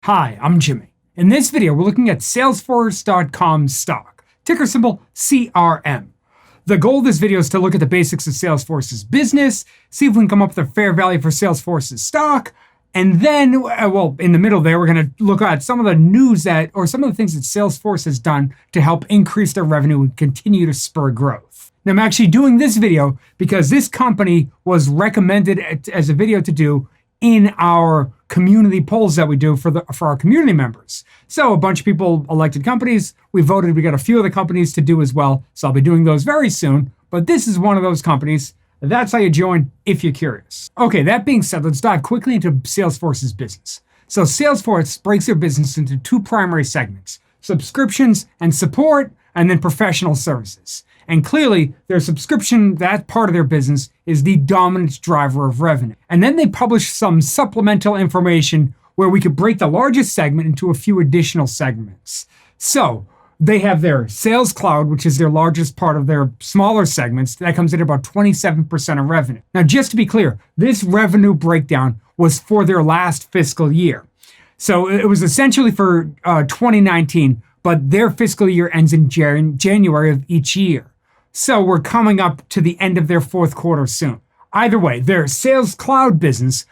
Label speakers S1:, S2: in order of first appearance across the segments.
S1: Hi, I'm Jimmy. In this video, we're looking at Salesforce.com stock, ticker symbol CRM. The goal of this video is to look at the basics of Salesforce's business, see if we can come up with a fair value for Salesforce's stock, and then, in the middle there, we're going to look at some of the news or some of the things that Salesforce has done to help increase their revenue and continue to spur growth. Now, I'm actually doing this video because this company was recommended as a video to do in our community polls that we do for our community members. So a bunch of people elected companies. We voted. We got a few other companies to do as well. So I'll be doing those very soon. But this is one of those companies. That's how you join if you're curious. Okay, that being said, let's dive quickly into Salesforce's business. So Salesforce breaks their business into two primary segments: subscriptions and support, and then professional services. And clearly, their subscription, that part of their business, is the dominant driver of revenue. And then they publish some supplemental information where we could break the largest segment into a few additional segments. So they have their Sales Cloud, which is their largest part of their smaller segments. That comes in at about 27% of revenue. Now, just to be clear, this revenue breakdown was for their last fiscal year. So it was essentially for 2019, but their fiscal year ends in January of each year. So we're coming up to the end of their fourth quarter soon. Either way, their Sales Cloud business,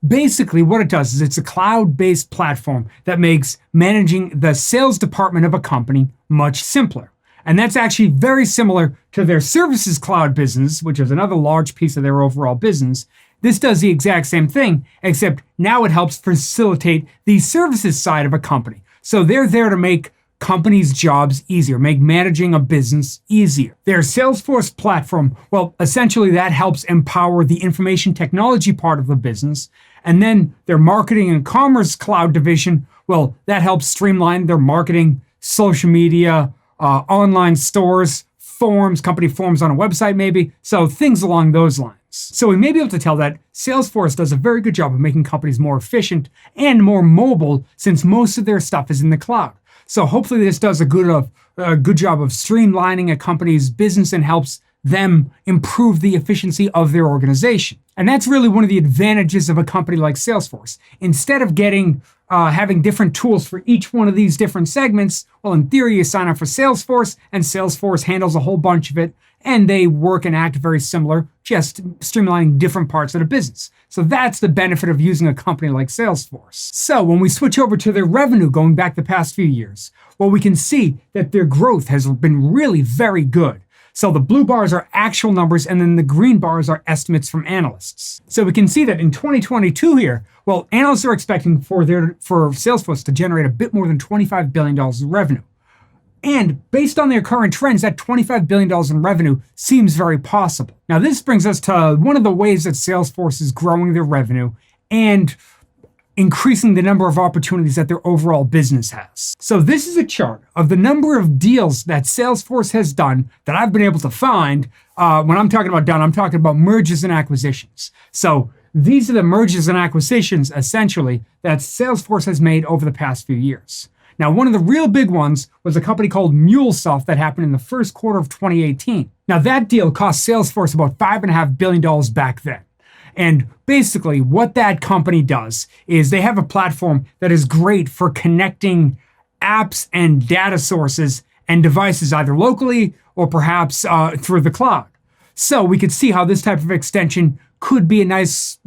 S1: basically what it does is it's a cloud-based platform that makes managing the sales department of a company much simpler. And that's actually very similar to their Services Cloud business, which is another large piece of their overall business. This does the exact same thing, except now it helps facilitate the services side of a company. So they're there to make companies' jobs easier, make managing a business easier. Their Salesforce platform, essentially that helps empower the information technology part of the business. And then their marketing and commerce cloud division, that helps streamline their marketing, social media, online stores, forms, company forms on a website maybe. So things along those lines. So we may be able to tell that Salesforce does a very good job of making companies more efficient and more mobile, since most of their stuff is in the cloud. So hopefully this does a good job of streamlining a company's business and helps them improve the efficiency of their organization. And that's really one of the advantages of a company like Salesforce. Instead of having different tools for each one of these different segments, in theory, you sign up for Salesforce, and Salesforce handles a whole bunch of it, and they work and act very similar, just streamlining different parts of the business. So that's the benefit of using a company like Salesforce. So when we switch over to their revenue going back the past few years, we can see that their growth has been really very good. So the blue bars are actual numbers, and then the green bars are estimates from analysts. So we can see that in 2022 here, analysts are expecting for Salesforce to generate a bit more than $25 billion in revenue. And based on their current trends, that $25 billion in revenue seems very possible. Now, this brings us to one of the ways that Salesforce is growing their revenue and increasing the number of opportunities that their overall business has. So this is a chart of the number of deals that Salesforce has done that I've been able to find. When I'm talking about done, I'm talking about mergers and acquisitions. So these are the mergers and acquisitions, essentially, that Salesforce has made over the past few years. Now, one of the real big ones was a company called MuleSoft that happened in the first quarter of 2018. Now, that deal cost Salesforce about $5.5 billion back then. And basically, what that company does is they have a platform that is great for connecting apps and data sources and devices either locally or perhaps through the cloud. So we could see how this type of extension could be a nice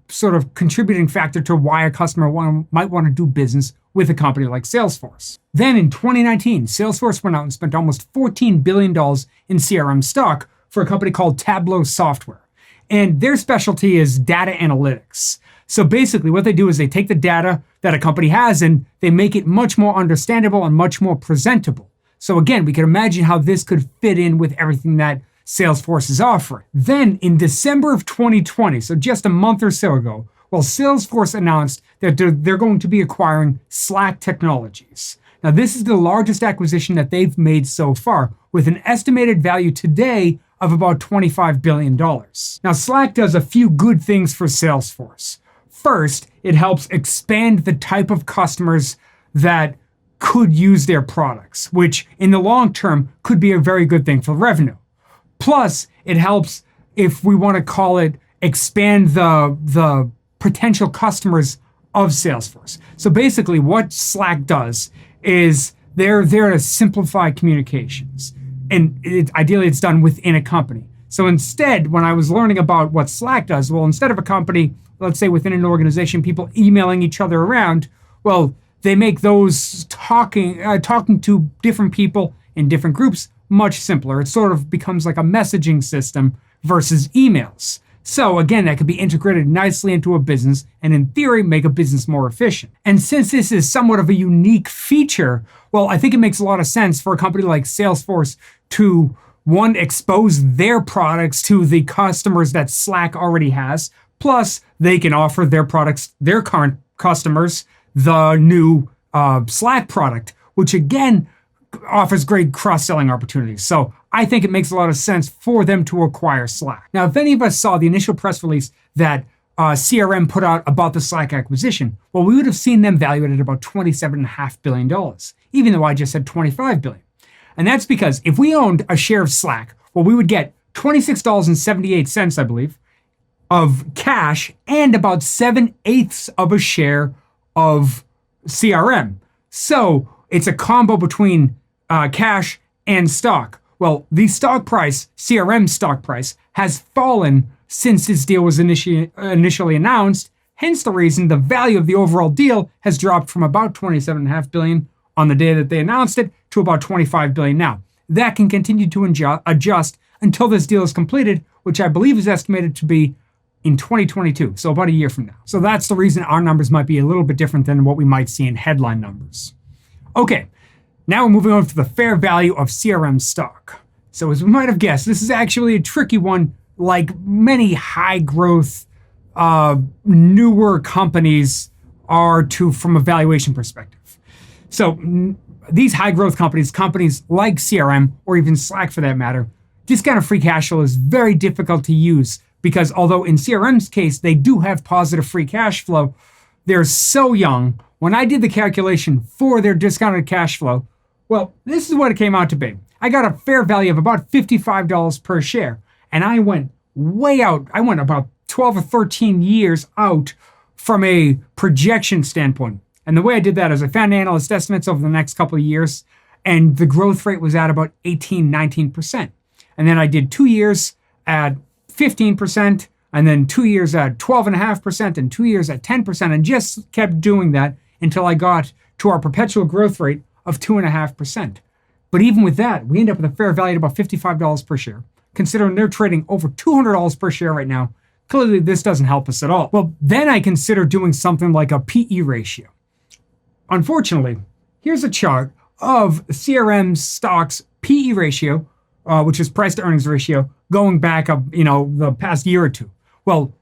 S1: sort of contributing factor to why a customer might want to do business with a company like Salesforce. Then in 2019, Salesforce went out and spent almost $14 billion in CRM stock for a company called Tableau Software. And their specialty is data analytics. So basically what they do is they take the data that a company has and they make it much more understandable and much more presentable. So again, we can imagine how this could fit in with everything that Salesforce is offering. Then in December of 2020, so just a month or so ago, Salesforce announced that they're going to be acquiring Slack Technologies. Now, this is the largest acquisition that they've made so far, with an estimated value today of about $25 billion. Now, Slack does a few good things for Salesforce. First, it helps expand the type of customers that could use their products, which in the long term could be a very good thing for revenue. Plus, it helps, if we want to call it, expand the potential customers of Salesforce. So basically what Slack does is they're there to simplify communications. And ideally it's done within a company. So instead, when I was learning about what Slack does, well, instead of a company, let's say within an organization, people emailing each other around, well, they make those talking to different people in different groups much simpler. It sort of becomes like a messaging system versus emails. So again, that could be integrated nicely into a business and in theory, make a business more efficient. And since this is somewhat of a unique feature, well, I think it makes a lot of sense for a company like Salesforce to, one, expose their products to the customers that Slack already has. Plus, they can offer their products, their current customers, the new Slack product, which again, offers great cross-selling opportunities. So I think it makes a lot of sense for them to acquire Slack. Now, if any of us saw the initial press release that CRM put out about the Slack acquisition, well, we would have seen them valued at about $27.5 billion, even though I just said $25 billion. And that's because if we owned a share of Slack, well, we would get $26.78, I believe, of cash and about 7/8 of a share of CRM. So it's a combo between cash and stock. Well, the stock price, CRM stock price, has fallen since this deal was initially announced. Hence the reason the value of the overall deal has dropped from about $27.5 billion on the day that they announced it to about $25 billion now. That can continue to adjust until this deal is completed, which I believe is estimated to be in 2022, so about a year from now. So that's the reason our numbers might be a little bit different than what we might see in headline numbers. Okay, now we're moving on to the fair value of CRM stock. So as we might have guessed, this is actually a tricky one, like many high growth, newer companies are from a valuation perspective. So these high growth companies like CRM, or even Slack for that matter, discounted free cash flow is very difficult to use because although in CRM's case, they do have positive free cash flow, they're so young. When I did the calculation for their discounted cash flow, well, this is what it came out to be. I got a fair value of about $55 per share. And I went way out. I went about 12 or 13 years out from a projection standpoint. And the way I did that is I found analyst estimates over the next couple of years, and the growth rate was at about 18, 19%. And then I did 2 years at 15%, and then 2 years at 12.5%, and 2 years at 10%, and just kept doing that until I got to our perpetual growth rate of 2.5%. But even with that, we end up with a fair value of about $55 per share. Considering they're trading over $200 per share right now, clearly this doesn't help us at all. Well, then I consider doing something like a PE ratio. Unfortunately, here's a chart of CRM stock's PE ratio, which is price to earnings ratio, going back the past year or two. Well,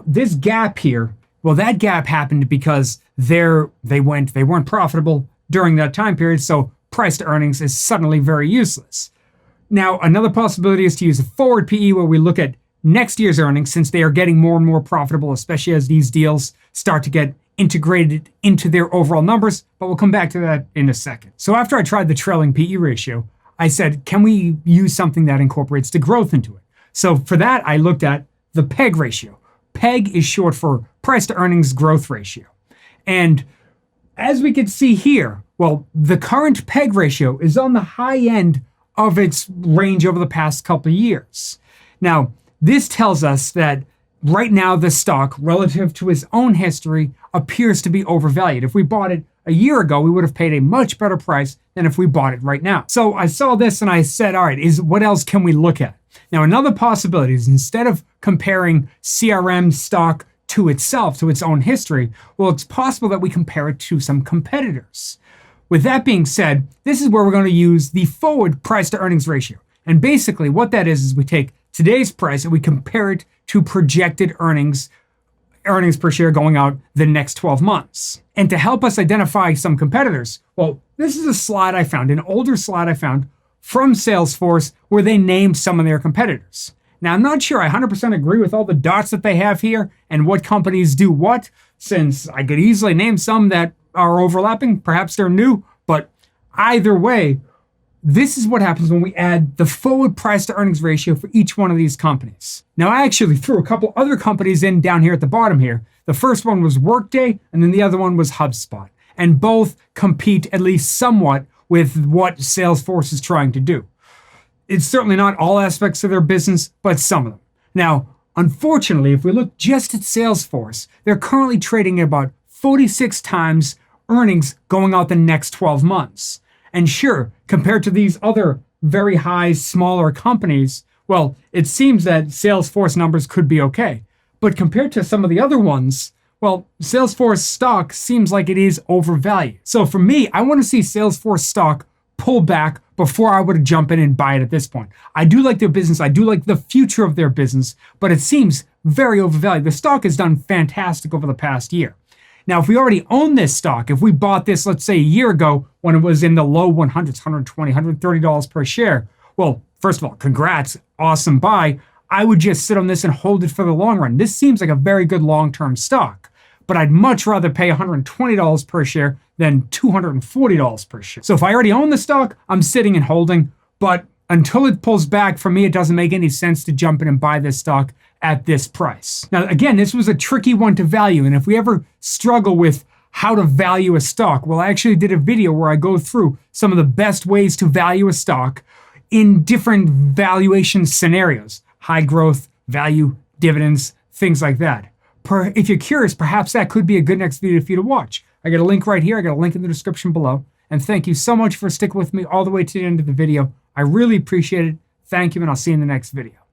S1: this gap here, that gap happened because they weren't profitable during that time period, so price to earnings is suddenly very useless. Now, another possibility is to use a forward PE where we look at next year's earnings since they are getting more and more profitable, especially as these deals start to get integrated into their overall numbers, but we'll come back to that in a second. So after I tried the trailing PE ratio, I said, can we use something that incorporates the growth into it? So for that, I looked at the PEG ratio. PEG is short for price to earnings growth ratio. And as we can see here, the current PEG ratio is on the high end of its range over the past couple of years. Now, this tells us that right now the stock, relative to its own history, appears to be overvalued. If we bought it a year ago, we would have paid a much better price than if we bought it right now. So I saw this and I said, all right, what else can we look at? Now, another possibility is instead of comparing CRM stock to itself, to its own history, it's possible that we compare it to some competitors. With that being said, this is where we're going to use the forward price to earnings ratio. And basically what that is we take today's price and we compare it to projected earnings per share going out the next 12 months. And to help us identify some competitors, this is a slide I found, an older slide I found from Salesforce where they named some of their competitors. Now, I'm not sure I 100% agree with all the dots that they have here and what companies do what, since I could easily name some that are overlapping. Perhaps they're new, but either way, this is what happens when we add the forward price to earnings ratio for each one of these companies. Now, I actually threw a couple other companies in down here at the bottom here. The first one was Workday, and then the other one was HubSpot. And both compete at least somewhat with what Salesforce is trying to do. It's certainly not all aspects of their business, but some of them. Now, unfortunately, if we look just at Salesforce, they're currently trading at about 46 times earnings going out the next 12 months. And sure, compared to these other very high, smaller companies, well, it seems that Salesforce numbers could be okay. But compared to some of the other ones, well, Salesforce stock seems like it is overvalued. So for me, I want to see Salesforce stock pull back before I would jump in and buy it at this point. I do like their business. I do like the future of their business, but it seems very overvalued. The stock has done fantastic over the past year. Now, if we already own this stock, if we bought this, let's say a year ago when it was in the low 100s, $120, $130 per share, well, first of all, congrats, awesome buy. I would just sit on this and hold it for the long run. This seems like a very good long-term stock, but I'd much rather pay $120 per share than $240 per share. So if I already own the stock, I'm sitting and holding, but until it pulls back, for me, it doesn't make any sense to jump in and buy this stock at this price. Now, again, this was a tricky one to value, and if we ever struggle with how to value a stock, well, I actually did a video where I go through some of the best ways to value a stock in different valuation scenarios. High growth, value, dividends, things like that. If you're curious, perhaps that could be a good next video for you to watch. I got a link right here. I got a link in the description below. And thank you so much for sticking with me all the way to the end of the video. I really appreciate it. Thank you, and I'll see you in the next video.